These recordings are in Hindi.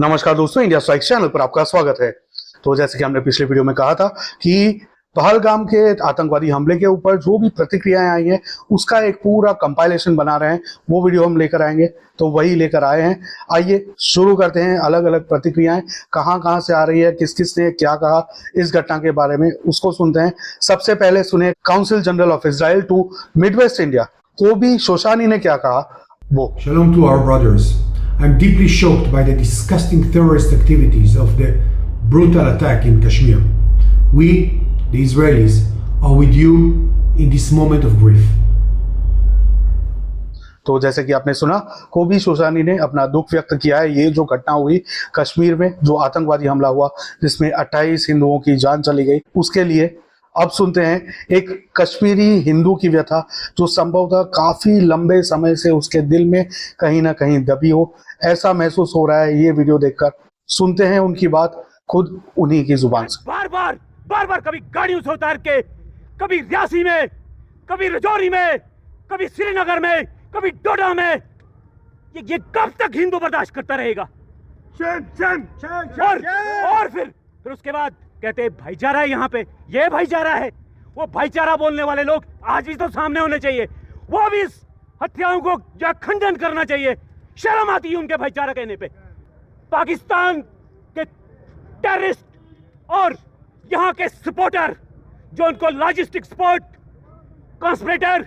नमस्कार दोस्तों, इंडिया स्ट्राइक चैनल पर आपका स्वागत है। तो जैसे कि हमने पिछले वीडियो में कहा था कि पहलगाम के आतंकवादी हमले के ऊपर जो भी प्रतिक्रियाएं आई हैं उसका एक पूरा कंपाइलेशन बना रहे हैं, वो वीडियो हम लेकर आएंगे। तो वही लेकर आए हैं। आइए शुरू करते हैं। अलग अलग प्रतिक्रियाएं कहां कहां से आ रही है, किस किस ने क्या कहा इस घटना के बारे में, उसको सुनते हैं। सबसे पहले सुने council general of Israel to Midwest India Kobi Shoshani ने क्या कहा वो। Shalom to our brothers. I'm deeply shocked by the disgusting terrorist activities of the brutal attack in Kashmir. We, the Israelis, are with you in this moment of grief. तो जैसे कि आपने सुना, कोबी शोशानी ने अपना दुख व्यक्त किया है। ये जो घटना हुई कश्मीर में, जो आतंकवादी हमला हुआ जिसमें 28 हिंदुओं की जान चली गई, उसके लिए अब सुनते हैं एक कश्मीरी हिंदू की व्यथा जो संभवतः काफी लंबे समय से उसके दिल में कहीं ना कहीं दबी हो। ऐसा महसूस हो रहा है ये वीडियो देखकर। सुनते हैं उनकी बात खुद उन्हीं की जुबान से। बार बार कभी गाड़ियों से उतार के, कभी रियासी में, कभी रजौरी में, कभी श्रीनगर में, कभी डोडा में, ये कब तक हिंदू बर्दाश्त करता रहेगा? और फिर उसके बाद कहते हैं भाईचारा है यहाँ पे। ये भाईचारा है? वो भाईचारा बोलने वाले लोग आज भी तो सामने होने चाहिए। वो भी इस हत्याओं को खंडन करना चाहिए। शर्म आती है उनके भाईचारा कहने पे। पाकिस्तान के टेररिस्ट और यहाँ के सपोर्टर जो उनको logistic support, conspirator,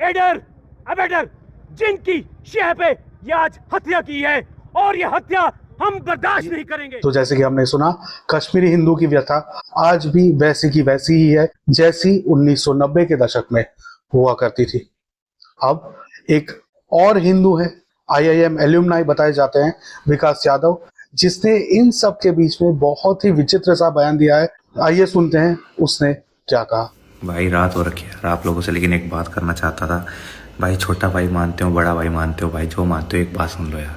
adder, abettor, जिनकी शह पे ये आज हत्या की है, और ये हत्या हम बर्दाश्त नहीं करेंगे। तो जैसे कि हमने सुना, कश्मीरी हिंदू की व्यथा आज भी वैसी की वैसी ही है जैसी 1990 के दशक में हुआ करती थी। अब एक और हिंदू है, IIM एल्यूमनाई बताए जाते हैं, विकास यादव, जिसने इन सब के बीच में बहुत ही विचित्र सा बयान दिया है। आइए सुनते हैं उसने क्या कहा। भाई रात हो रखी है आप लोगों से, लेकिन एक बात करना चाहता था भाई। छोटा भाई मानते हो, बड़ा भाई मानते हो, भाई जो मानते हो एक बात सुन लो यार।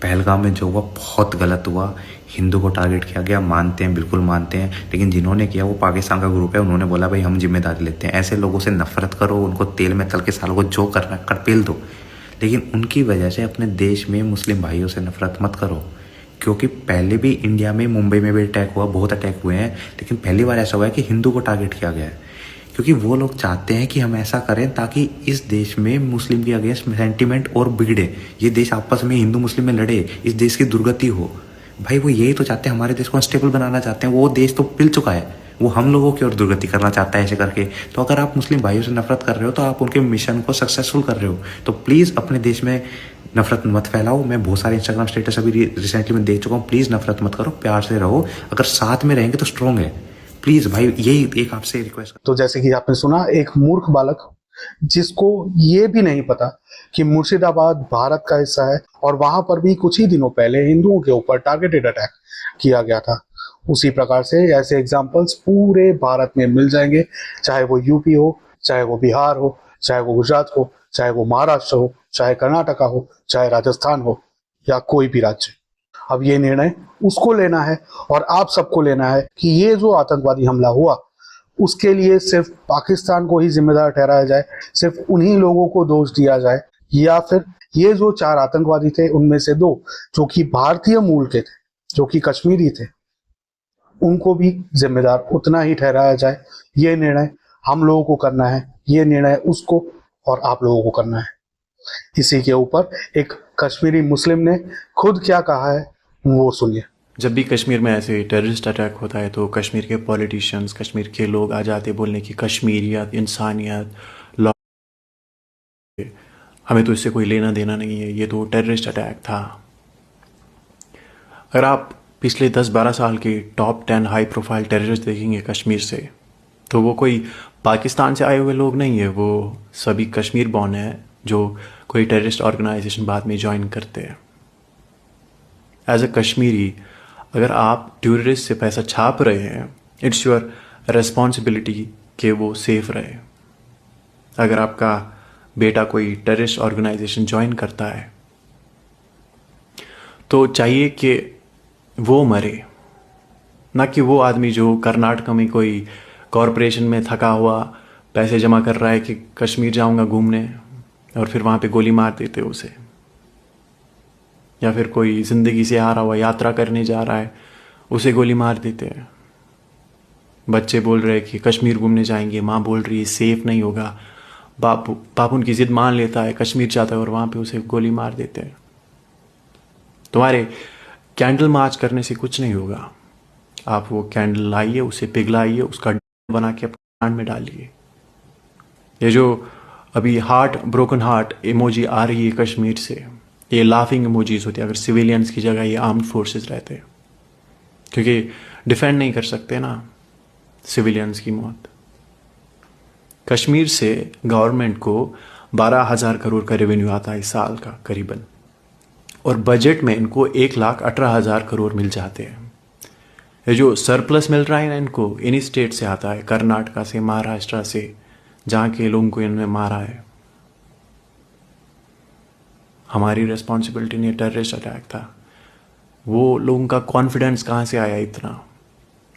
पहलगाम में जो हुआ बहुत गलत हुआ। हिंदू को टारगेट किया गया, मानते हैं, बिल्कुल मानते हैं, लेकिन जिन्होंने किया वो पाकिस्तान का ग्रुप है। उन्होंने बोला भाई हम जिम्मेदारी लेते हैं। ऐसे लोगों से नफरत करो, उनको तेल में तल के सालों को जो करना है कर पेल दो, लेकिन उनकी वजह से अपने देश में मुस्लिम भाइयों से नफरत मत करो। क्योंकि पहले भी इंडिया में, मुंबई में भी अटैक हुआ, बहुत अटैक हुए हैं, लेकिन पहली बार ऐसा हुआ है कि हिंदू को टारगेट किया गया है। क्योंकि वो लोग चाहते हैं कि हम ऐसा करें ताकि इस देश में मुस्लिम के अगेंस्ट सेंटिमेंट और बिगड़े, ये देश आपस में हिंदू मुस्लिम में लड़े, इस देश की दुर्गति हो। भाई वो यही तो चाहते हैं, हमारे देश को अनस्टेबल बनाना चाहते हैं। वो देश तो पिल चुका है, वो हम लोगों की ओर दुर्गति करना चाहता है ऐसे करके। तो अगर आप मुस्लिम भाइयों से नफरत कर रहे हो तो आप उनके मिशन को सक्सेसफुल कर रहे हो। तो प्लीज़ अपने देश में नफरत मत फैलाओ। मैं बहुत सारे इंस्टाग्राम स्टेटस अभी रिसेंटली में देख चुका हूँ। प्लीज़ नफरत मत करो, प्यार से रहो। अगर साथ में रहेंगे तो स्ट्रॉन्ग है। प्लीज़ भाई, यही एक आपसे रिक्वेस्ट। तो जैसे कि आपने सुना, एक मूर्ख बालक जिसको ये भी नहीं पता कि मुर्शिदाबाद भारत का हिस्सा है और वहां पर भी कुछ ही दिनों पहले हिंदुओं के ऊपर टारगेटेड अटैक किया गया था। उसी प्रकार से ऐसे एग्जाम्पल्स पूरे भारत में मिल जाएंगे, चाहे वो यूपी हो, चाहे वो बिहार हो, चाहे वो गुजरात हो, चाहे वो महाराष्ट्र हो, चाहे कर्नाटका हो, चाहे राजस्थान हो, या कोई भी राज्य। अब ये निर्णय उसको लेना है और आप सबको लेना है कि ये जो आतंकवादी हमला हुआ उसके लिए सिर्फ पाकिस्तान को ही जिम्मेदार ठहराया जाए, सिर्फ उन्हीं लोगों को दोष दिया जाए, या फिर ये जो 4 आतंकवादी थे उनमें से 2 जो कि भारतीय मूल के थे, जो कि कश्मीरी थे, उनको भी जिम्मेदार उतना ही ठहराया जाए। ये निर्णय हम लोगों को करना है, ये निर्णय उसको और आप लोगों को करना है। इसी के ऊपर एक कश्मीरी मुस्लिम ने खुद क्या कहा है वो सुनिए। जब भी कश्मीर में ऐसे टेररिस्ट अटैक होता है तो कश्मीर के पॉलिटिशियंस, कश्मीर के लोग आ जाते बोलने की कश्मीरियत, इंसानियत, लॉ, हमें तो इससे कोई लेना देना नहीं है, ये तो टेररिस्ट अटैक था। अगर आप पिछले 10-12 साल के टॉप 10 हाई प्रोफाइल टेररिस्ट देखेंगे कश्मीर से, तो वो कोई पाकिस्तान से आए हुए लोग नहीं है, वो सभी कश्मीर बॉर्न हैं जो कोई टेररिस्ट ऑर्गेनाइजेशन बाद में ज्वाइन करते हैं। एज अ कश्मीरी, अगर आप टूरिस्ट से पैसा छाप रहे हैं, इट्स योर रेस्पॉन्सिबिलिटी कि वो सेफ रहे। अगर आपका बेटा कोई टेररिस्ट ऑर्गेनाइजेशन ज्वाइन करता है तो चाहिए कि वो मरे, ना कि वो आदमी जो कर्नाटक में कोई कॉरपोरेशन में थका हुआ पैसे जमा कर रहा है कि कश्मीर जाऊंगा घूमने, और फिर वहाँ पे गोली मार देते उसे। या फिर कोई ज़िंदगी से हारा हुआ यात्रा करने जा रहा है, उसे गोली मार देते हैं। बच्चे बोल रहे हैं कि कश्मीर घूमने जाएंगे, माँ बोल रही है सेफ नहीं होगा, बाप उनकी ज़िद मान लेता है, कश्मीर जाता है और वहाँ पे उसे गोली मार देते हैं। तुम्हारे कैंडल मार्च करने से कुछ नहीं होगा। आप वो कैंडल लाइए, उसे पिघलाइए, उसका बना के अपने कान में डालिए। ये जो अभी ब्रोकन हार्ट इमोजी आ रही है कश्मीर से, ये लाफिंग इमोजीज होती है अगर सिविलियंस की जगह ये आर्म्ड फोर्सेस रहते, क्योंकि डिफेंड नहीं कर सकते ना सिविलियंस की मौत। कश्मीर से गवर्नमेंट को 12,000 करोड़ का रेवेन्यू आता है इस साल का करीबन, और बजट में इनको 1,18,000 करोड़ मिल जाते हैं। ये जो सरप्लस मिल रहा है ना इनको, इन्हीं स्टेट से आता है, कर्नाटका से, महाराष्ट्र से, जहाँ के लोगों को इन्होंने मारा है। हमारी रिस्पॉन्सिबिलिटी नहीं, टेररिस्ट अटैक था। वो लोगों का कॉन्फिडेंस कहाँ से आया इतना?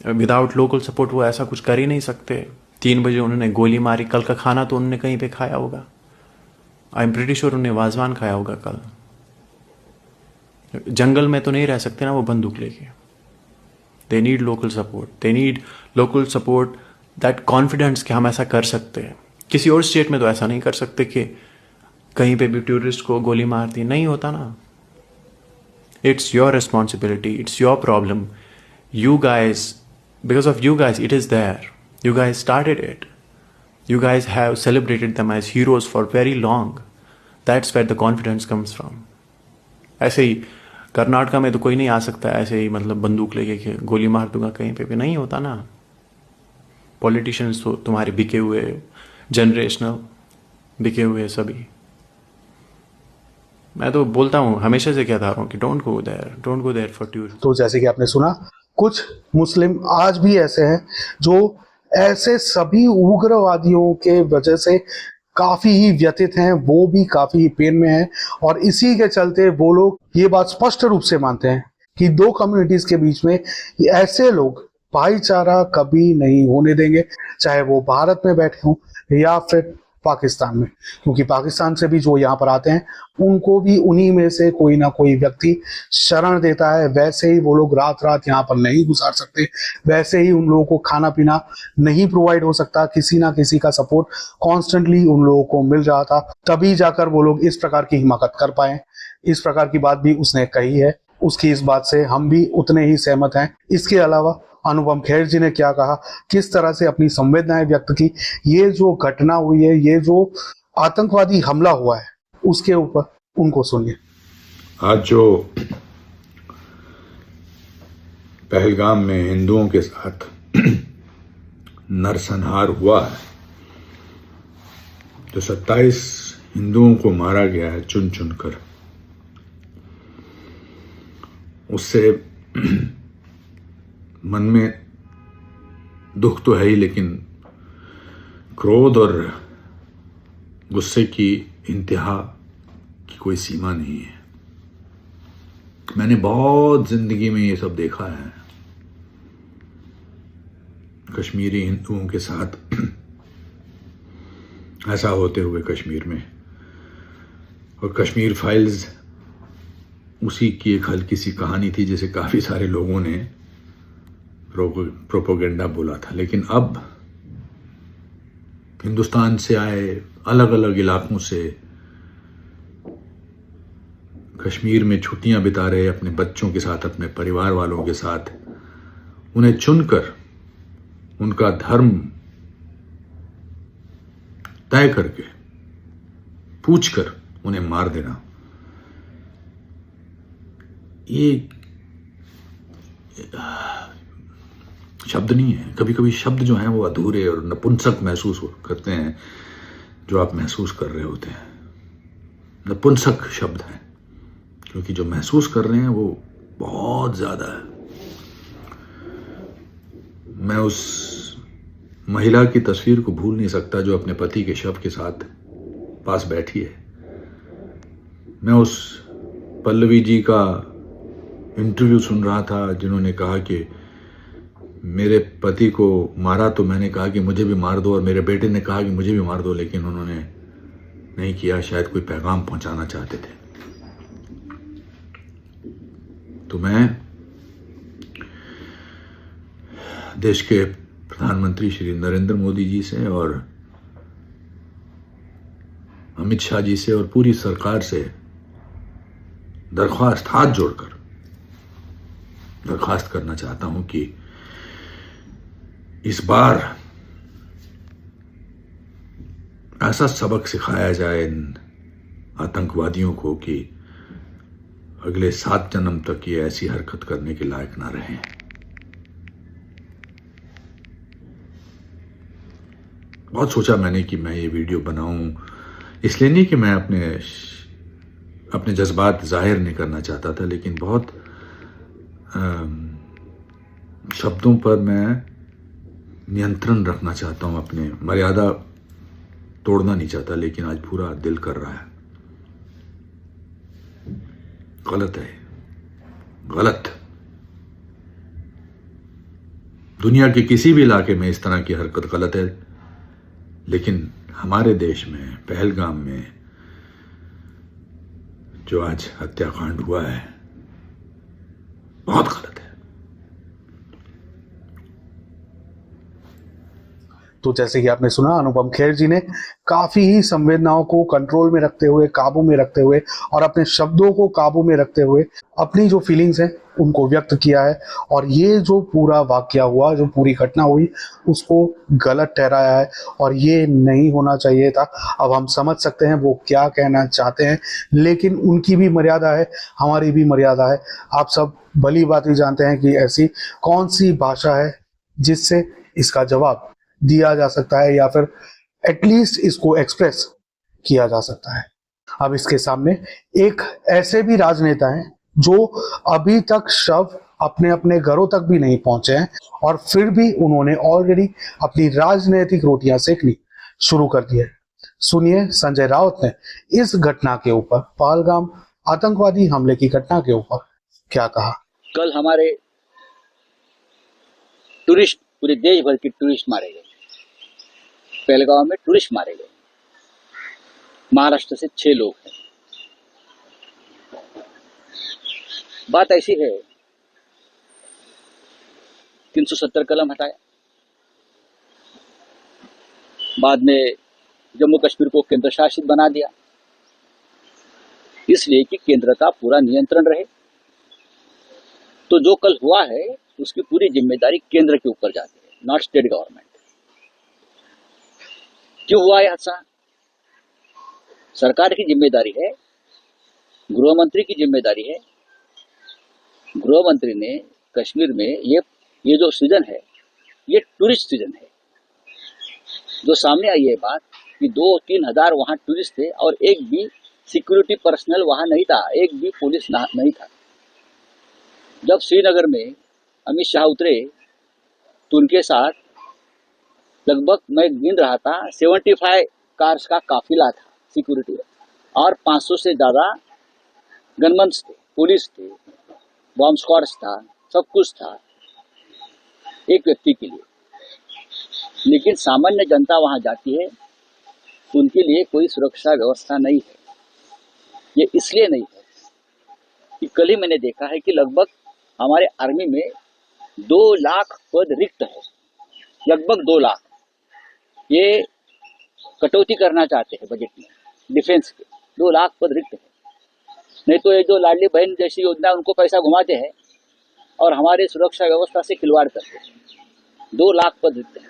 विदाउट लोकल सपोर्ट वो ऐसा कुछ कर ही नहीं सकते। 3 बजे उन्होंने गोली मारी, कल का खाना तो उन्होंने कहीं पे खाया होगा। आई एम प्रीटी श्योर उन्होंने वाजवान खाया होगा कल। जंगल में तो नहीं रह सकते ना वो बंदूक लेके। They need local support, they need local support, that confidence कि हम ऐसा कर सकते हैं। किसी और स्टेट में तो ऐसा नहीं कर सकते कि कहीं पे भी टूरिस्ट को गोली मार दी, नहीं होता ना। It's your responsibility, it's your problem. You guys, because of you guys, it is there. You guys started it. You guys have celebrated them as heroes for very long. That's where the confidence comes from. ऐसे ही कर्नाटका में तो कोई नहीं आ सकता ऐसे ही मतलब बंदूक लेके कि गोली मार दूंगा कहीं पे भी, नहीं होता ना। पॉलिटिशियंस तो तुम्हारे बिके हुए, जनरेशनल बिके हुए सभी। मैं तो बोलता हूँ, हमेशा से कहता रहा हूँ कि don't go there for tour. तो जैसे कि आपने सुना, कुछ मुस्लिम आज भी ऐसे हैं जो ऐसे सभी उग्रवादियों के वजह से काफी ही व्यथित हैं, वो भी काफी ही पेन में हैं, और इसी के चलते वो लोग ये बात स्पष्ट रूप से मानते हैं कि दो कम्युनिटीज के बीच में ऐसे लोग भाईचारा कभी नहीं होने देंगे, चाहे वो भारत में बैठे हों या फिर पाकिस्तान में। क्योंकि पाकिस्तान से भी जो यहाँ पर आते हैं उनको भी उन्हीं में से कोई ना कोई व्यक्ति शरण देता है। वैसे ही वो लोग रात रात यहाँ पर नहीं गुजार सकते, वैसे ही उन लोगों को खाना पीना नहीं प्रोवाइड हो सकता। किसी ना किसी का सपोर्ट कॉन्स्टेंटली उन लोगों को मिल रहा था, तभी जाकर वो लोग इस प्रकार की हिमाकत कर पाए। इस प्रकार की बात भी उसने कही है, उसकी इस बात से हम भी उतने ही सहमत हैं। इसके अलावा अनुपम खेर जी ने क्या कहा, किस तरह से अपनी संवेदनाएं व्यक्त की, ये जो घटना हुई है, ये जो आतंकवादी हमला हुआ है, उसके ऊपर उनको सुनिए। आज जो पहलगाम में हिंदुओं के साथ नरसंहार हुआ है, जो 27 हिंदुओं को मारा गया है चुन चुन कर, उससे मन में दुख तो है ही, लेकिन क्रोध और गुस्से की इंतहा की कोई सीमा नहीं है। मैंने बहुत जिंदगी में ये सब देखा है, कश्मीरी हिंदुओं के साथ ऐसा होते हुए कश्मीर में। और कश्मीर फाइल्स उसी की एक हल्की सी कहानी थी, जिसे काफ़ी सारे लोगों ने प्रोपोगेंडा बोला था। लेकिन अब हिंदुस्तान से आए, अलग अलग इलाकों से कश्मीर में छुट्टियां बिता रहे अपने बच्चों के साथ, अपने परिवार वालों के साथ, उन्हें चुनकर, उनका धर्म तय करके, पूछकर उन्हें मार देना, ये शब्द नहीं है। कभी कभी शब्द जो हैं वो अधूरे और नपुंसक महसूस करते हैं, जो आप महसूस कर रहे होते हैं। नपुंसक शब्द हैं, क्योंकि जो महसूस कर रहे हैं वो बहुत ज़्यादा है। मैं उस महिला की तस्वीर को भूल नहीं सकता जो अपने पति के शव के साथ पास बैठी है। मैं उस पल्लवी जी का इंटरव्यू सुन रहा था, जिन्होंने कहा कि मेरे पति को मारा तो मैंने कहा कि मुझे भी मार दो, और मेरे बेटे ने कहा कि मुझे भी मार दो, लेकिन उन्होंने नहीं किया। शायद कोई पैगाम पहुंचाना चाहते थे। तो मैं देश के प्रधानमंत्री श्री नरेंद्र मोदी जी से और अमित शाह जी से और पूरी सरकार से दरख्वास्त, हाथ जोड़कर दरख्वास्त करना चाहता हूं कि इस बार ऐसा सबक सिखाया जाए इन आतंकवादियों को कि अगले 7 जन्म तक ये ऐसी हरकत करने के लायक ना रहें। बहुत सोचा मैंने कि मैं ये वीडियो बनाऊं, इसलिए नहीं कि मैं अपने जज्बात जाहिर नहीं करना चाहता था, लेकिन बहुत शब्दों पर मैं नियंत्रण रखना चाहता हूं, अपने मर्यादा तोड़ना नहीं चाहता, लेकिन आज पूरा दिल कर रहा है। गलत है, गलत। दुनिया के किसी भी इलाके में इस तरह की हरकत गलत है, लेकिन हमारे देश में पहलगाम में जो आज हत्याकांड हुआ है बहुत गलत है। तो जैसे कि आपने सुना, अनुपम खेर जी ने काफी ही संवेदनाओं को कंट्रोल में रखते हुए, काबू में रखते हुए और अपने शब्दों को काबू में रखते हुए अपनी जो फीलिंग्स हैं उनको व्यक्त किया है। और ये जो पूरा वाकया हुआ, जो पूरी घटना हुई, उसको गलत ठहराया है और ये नहीं होना चाहिए था। अब हम समझ सकते हैं वो क्या कहना चाहते हैं, लेकिन उनकी भी मर्यादा है, हमारी भी मर्यादा है। आप सब भली बात ही जानते हैं कि ऐसी कौन सी भाषा है जिससे इसका जवाब दिया जा सकता है या फिर एटलीस्ट इसको एक्सप्रेस किया जा सकता है। अब इसके सामने एक ऐसे भी राजनेता हैं जो अभी तक शव अपने अपने घरों तक भी नहीं पहुंचे हैं और फिर भी उन्होंने ऑलरेडी अपनी राजनीतिक रोटियां सेकनी शुरू कर दी है। सुनिए संजय राउत ने इस घटना के ऊपर, पहलगाम आतंकवादी हमले की घटना के ऊपर क्या कहा। कल हमारे टूरिस्ट, पूरे देश भर के टूरिस्ट मारे गए। पहलगाम में टूरिस्ट मारे गए। महाराष्ट्र से 6 लोग हैं। बात ऐसी है, 370 कलम हटाया, बाद में जम्मू कश्मीर को केंद्र शासित बना दिया, इसलिए कि केंद्र का पूरा नियंत्रण रहे। तो जो कल हुआ है उसकी पूरी जिम्मेदारी केंद्र के ऊपर जाती है, नॉट स्टेट गवर्नमेंट। क्यों हुआ यह हादसा? सरकार की जिम्मेदारी है, गृह मंत्री की जिम्मेदारी है। गृह मंत्री ने कश्मीर में ये जो सीजन है, ये टूरिस्ट सीजन है। जो सामने आई है बात कि 2-3 हजार वहां टूरिस्ट थे और एक भी सिक्योरिटी पर्सनल वहां नहीं था, एक भी पुलिस नहीं था। जब श्रीनगर में अमित शाह उतरे तो उनके साथ लगभग, मैं गिन रहा था, 75 कार्स का काफिला था सिक्योरिटी, और 500 से ज़्यादा गनमन्स थे, पुलिस थे, बॉम्ब स्क्वाड्स था, सब कुछ था एक व्यक्ति के लिए। लेकिन सामान्य जनता वहां जाती है तो उनके लिए कोई सुरक्षा व्यवस्था नहीं है। ये इसलिए नहीं है कि कल ही मैंने देखा है कि लगभग हमारे आर्मी में 2 लाख पद रिक्त है, लगभग 2 लाख। ये कटौती करना चाहते हैं बजट में, डिफेंस के 2 लाख पद रिक्त है। नहीं तो ये जो लाडली बहन जैसी योजना, उनको पैसा घुमाते हैं और हमारे सुरक्षा व्यवस्था से खिलवाड़ करते हैं। 2 लाख पद रिक्त है।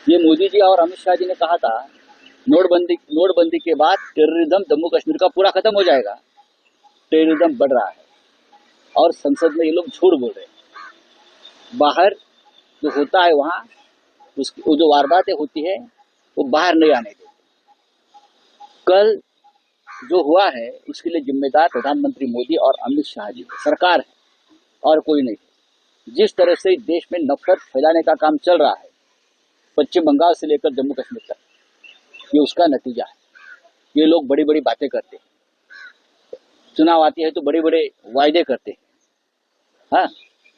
ये मोदी जी और अमित शाह जी ने कहा था नोटबंदी के बाद टेररिज्म जम्मू कश्मीर का पूरा खत्म हो जाएगा। टेररिज्म बढ़ रहा है और संसद में ये लोग झूठ बोल रहे हैं। बाहर जो होता है वहाँ उसकी जो वारदातें होती है वो बाहर नहीं आने देते। कल जो हुआ है उसके लिए जिम्मेदार प्रधानमंत्री मोदी और अमित शाह जी, सरकार है और कोई नहीं। जिस तरह से देश में नफरत फैलाने का काम चल रहा है, पश्चिम बंगाल से लेकर जम्मू कश्मीर तक, ये उसका नतीजा है। ये लोग बड़ी बड़ी बातें करते हैं, चुनाव आती है तो बड़े बड़े वायदे करते हैं, हाँ,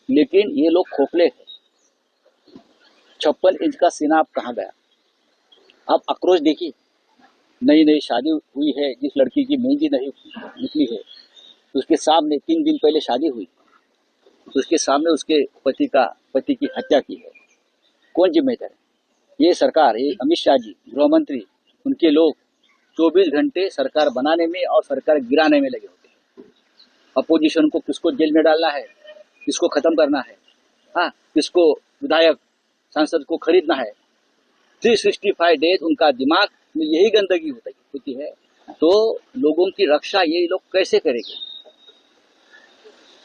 लेकिन ये लोग खोखले हैं। 56 इंच का सीना अब कहाँ गया? आप आक्रोश देखिए। नई नई शादी हुई है, जिस लड़की की मेहंदी नहीं निकली है उसके सामने 3 दिन पहले शादी हुई, तो उसके सामने उसके पति की हत्या की है, कौन जिम्मेदार है? ये सरकार, ये अमित शाह जी गृह मंत्री, उनके लोग 24 घंटे सरकार बनाने में और सरकार गिराने में लगे होते हैं। अपोजिशन को किसको जेल में डालना है, किसको खत्म करना है, हाँ, किसको विधायक सांसद को खरीदना है। 365 डेज उनका दिमाग में यही गंदगी होती है। तो लोगों की रक्षा ये लोग कैसे करेंगे?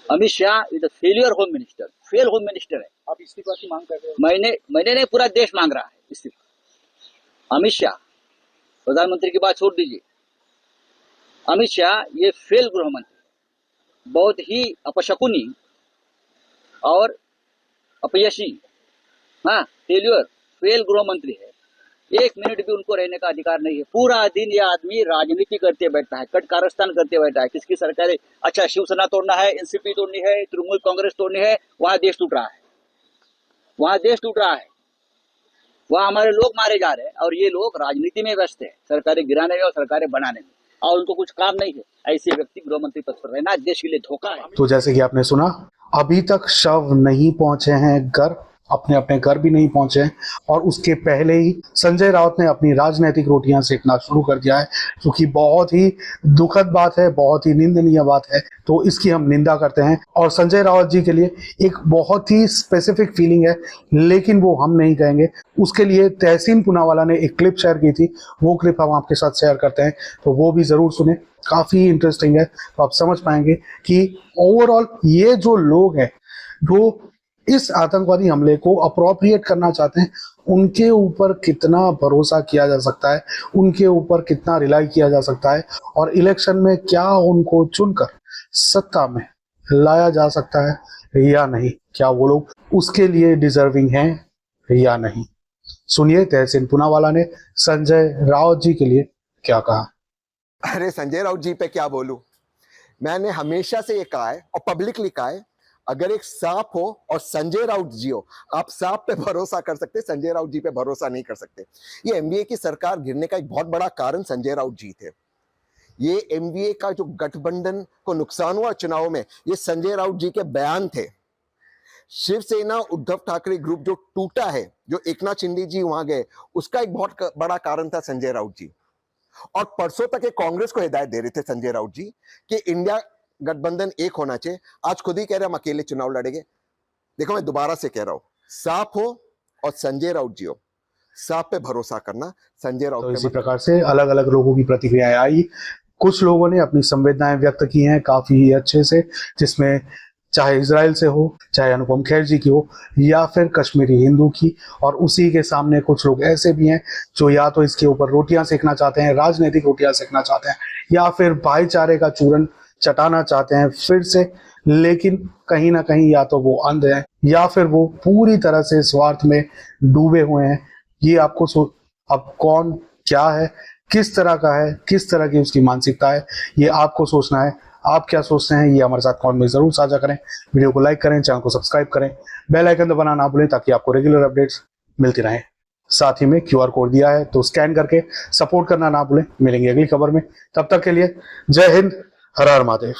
Amit Shah is the failure home minister, fail home minister है। आप इस्तीफा की मांग कर रहे हो? मैंने नहीं, पूरा देश मांग रहा है इस्तीफा। अमित शाह, प्रधानमंत्री की बात छोड़ दीजिए, अमित शाह ये फेल गृह मंत्री, बहुत ही अपशकुनी और अपयशी, हाँ, फेलियर, फेल गृह मंत्री है। 1 मिनट भी उनको रहने का अधिकार नहीं है। पूरा दिन ये आदमी राजनीति करते बैठता है, कट कारस्तान करते बैठा है। किसकी सरकार है? अच्छा, शिवसेना तोड़ना है, एनसीपी तोड़नी है, तृणमूल कांग्रेस तोड़नी है, वहां देश टूट रहा है, वहां देश टूट रहा है, वहां हमारे लोग मारे जा रहे हैं। और ये लोग राजनीति में व्यस्त है, सरकारें गिराने में और सरकारें बनाने में, और उनको कुछ काम नहीं है। ऐसे व्यक्ति गृह मंत्री पद पर रहना देश के लिए धोखा है। तो जैसे कि आपने सुना, अभी तक शव नहीं पहुंचे हैं घर, अपने घर भी नहीं पहुंचे हैं, और उसके पहले ही संजय राउत ने अपनी राजनीतिक रोटियां सेकना शुरू कर दिया है, जो कि बहुत ही दुखद बात है, बहुत ही निंदनीय बात है। तो इसकी हम निंदा करते हैं। और संजय राउत जी के लिए एक बहुत ही स्पेसिफिक फीलिंग है, लेकिन वो हम नहीं कहेंगे। उसके लिए तहसीन पूनावाला ने एक क्लिप शेयर की थी, वो क्लिप हम आपके साथ शेयर करते हैं, तो वो भी जरूर सुने, काफी इंटरेस्टिंग है। तो आप समझ पाएंगे कि ओवरऑल ये जो लोग हैं जो इस आतंकवादी हमले को अप्रोप्रिएट करना चाहते हैं, उनके ऊपर कितना भरोसा किया जा सकता है, उनके ऊपर कितना रिलाई किया जा सकता है, और इलेक्शन में क्या उनको चुनकर सत्ता में लाया जा सकता है या नहीं, क्या वो लोग उसके लिए डिजर्विंग हैं या नहीं। सुनिए तहसीन पूनावाला ने संजय राउत जी के लिए क्या कहा। अरे संजय राउत जी पे क्या बोलूं, मैंने हमेशा से ये कहा है और पब्लिकली कहा है, अगर एक सांप हो और संजय राउत जी हो, आप सांप पे भरोसा कर सकते, संजय राउत जी पे भरोसा नहीं कर सकते। ये एमवीए की सरकार गिरने का एक बहुत बड़ा कारण संजय राउत जी थे। ये एमवीए का जो गठबंधन को नुकसान हुआ चुनाव में, ये संजय राउत जी के बयान थे। शिवसेना उद्धव ठाकरे ग्रुप जो टूटा है, जो एकनाथ शिंदे जी वहां गए, उसका एक बहुत बड़ा कारण था संजय राउत जी। और परसों तक ये कांग्रेस को हिदायत दे रहे थे संजय राउत जी कि इंडिया गठबंधन एक होना चाहिए। आज खुद ही कह रहे हम अकेले चुनाव लड़ेंगे। देखो, मैं दोबारा से कह रहा हूं, सांप हो और संजय राउत जी हो, सांप पे भरोसा करना, संजय राउत। तो इसी प्रकार से अलग अलग लोगों की प्रतिक्रियाएं आई। कुछ लोगों ने अपनी संवेदनाएं व्यक्त की हैं काफी अच्छे से, जिसमें चाहे इजराइल से हो, चाहे अनुपम खेर जी की हो, या फिर कश्मीरी हिंदू की। और उसी के सामने कुछ लोग ऐसे भी हैं जो या तो इसके ऊपर रोटियां सेकना चाहते हैं, राजनीतिक रोटियां सेकना चाहते हैं, या फिर भाईचारे का चूरन चटाना चाहते हैं फिर से। लेकिन कहीं ना कहीं या तो वो अंध है या फिर वो पूरी तरह से स्वार्थ में डूबे हुए हैं। ये आपको अब कौन क्या है, किस तरह का है, किस तरह की उसकी मानसिकता है, ये आपको सोचना है। आप क्या सोचते हैं ये हमारे साथ कमेंट में जरूर साझा करें। वीडियो को लाइक करें, चैनल को सब्सक्राइब करें, बेल आइकन दबाना ना भूलें ताकि आपको रेगुलर अपडेट्स मिलती रहें। साथ ही में QR कोड दिया है तो स्कैन करके सपोर्ट करना ना भूलें। मिलेंगे अगली खबर में, तब तक के लिए जय हिंद, हर हर महादेव।